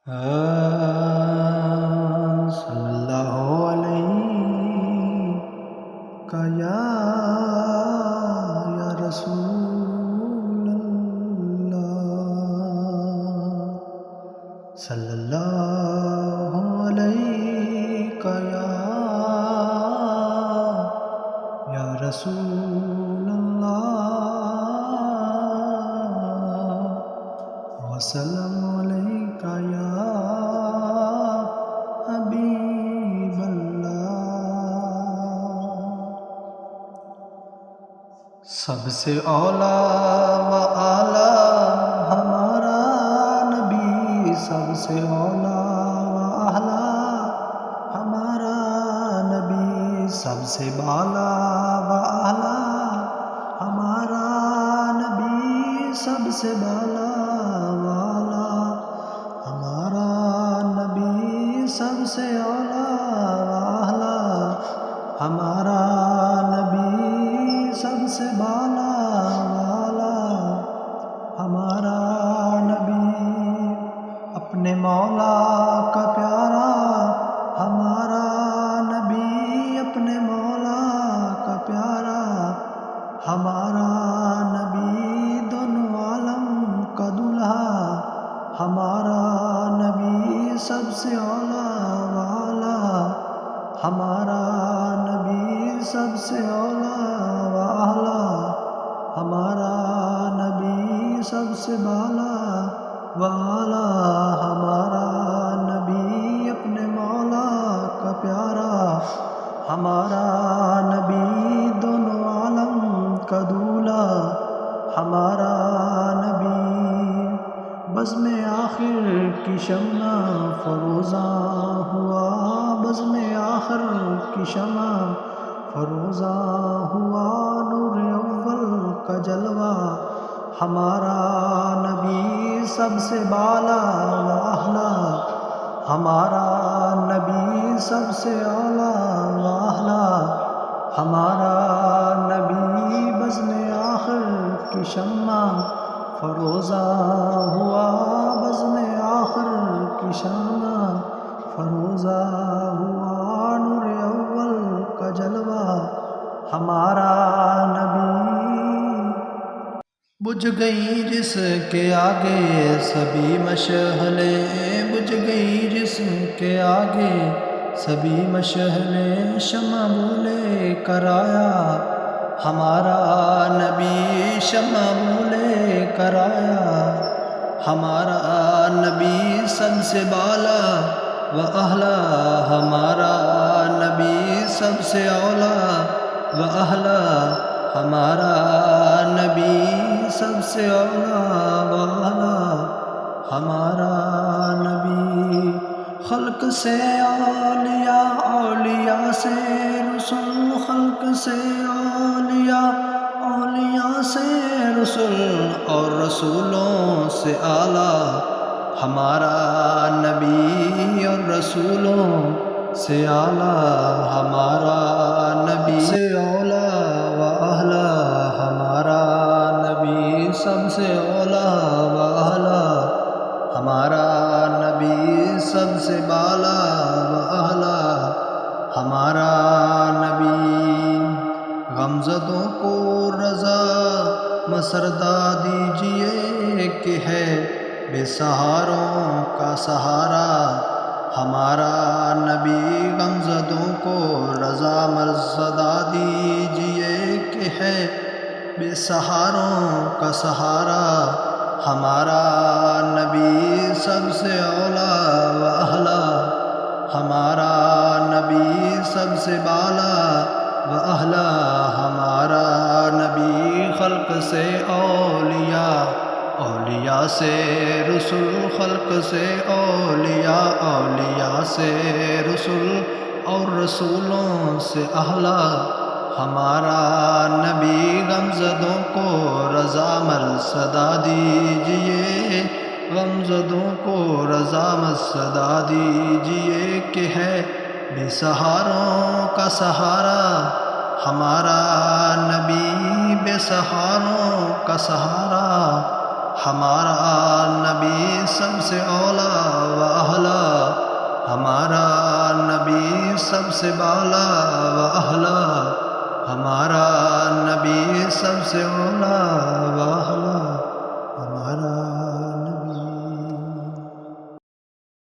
صلی اللہ علیہ یا رسول اللہ، صلی اللہ علیہ یا رسول اللہ، وسلم علیکہ یا حبیب اللہ۔ سب سے اولا و اعلیٰ ہمارا نبی، سب سے اولا و اعلیٰ ہمارا نبی، سب سے بالا و اعلیٰ ہمارا نبی، سب سے بالا و اعلیٰ ہمارا نبی، سب سے اولا و اعلیٰ ہمارا نبی، سب سے بالا و اعلیٰ ہمارا نبی، اپنے مولا کا پیارا ہمارا نبی، اپنے مولا کا پیارا ہمارا نبی، دونوں عالم کا دلہا ہمارا نبی، سب سے اولا و اعلیٰ ہمارا نبی، سب سے اولا و اعلیٰ ہمارا نبی، سب سے بالا و اعلیٰ ہمارا نبی، اپنے مولا کا پیارا ہمارا نبی، دونوں عالم کا دولہا ہمارا نبی، بزم آخر کی شمع فروزاں ہوا، بزم آخر کی شمع فروزاں ہوا، نور اول کا جلوہ ہمارا نبی، سب سے بالا و اعلیٰ ہمارا نبی، سب سے اولا و اعلیٰ ہمارا نبی، بزم آخر کی شمع فروزاں ہوا، بزم آخر کی شمع فروزاں ہوا، نور اول کا جلوہ ہمارا نبی، بجھ گئی جس کے آگے سبھی مشعلیں، بجھ گئی جس کے آگے سبھی مشعلیں، شمع بولے کر آیا ہمارا نبی، شمع بولے کر آیا ہمارا نبی، سب سے بالا و اعلیٰ ہمارا نبی، سب سے اولا و اعلیٰ ہمارا نبی، سب سے اولا و اعلیٰ ہمارا نبی، خلق سے اولیاء، اولیاء سے رسول، خلق سے اولیاء، اولیاء سے رسول، اور رسولوں سے اعلیٰ ہمارا نبی، اور رسولوں سے اعلیٰ ہمارا نبی، سے اولا و اعلیٰ ہمارا نبی، سب سے اولا و اعلیٰ ہمارا نبی، سب سے بالا و اعلیٰ ہمارا نبی، غمزدوں کو رضا مسردہ دیجیے کہ ہے بے سہاروں کا سہارا ہمارا نبی، غمزدوں کو رضا مرزدہ دیجیے کہ ہے بے سہاروں کا سہارا ہمارا نبی، سب سے اولا و اعلیٰ ہمارا نبی، سب سے بالا و اعلیٰ ہمارا نبی، خلق سے اولیاء، اولیاء سے رسول، خلق سے اولیاء، اولیاء سے رسول، اور رسولوں سے اعلیٰ ہمارا نبی، غمزدوں کو رضا مرصدہ دیجیے، غمزدوں کو رضا مرصدہ دیجیے کہ ہے بے سہاروں کا سہارا ہمارا نبی، بے سہاروں کا سہارا ہمارا نبی، سب سے اولا و ہمارا نبی سب سے بالا و اعلیٰ، ہمارا نبی سب سے اولیٰ و اعلیٰ۔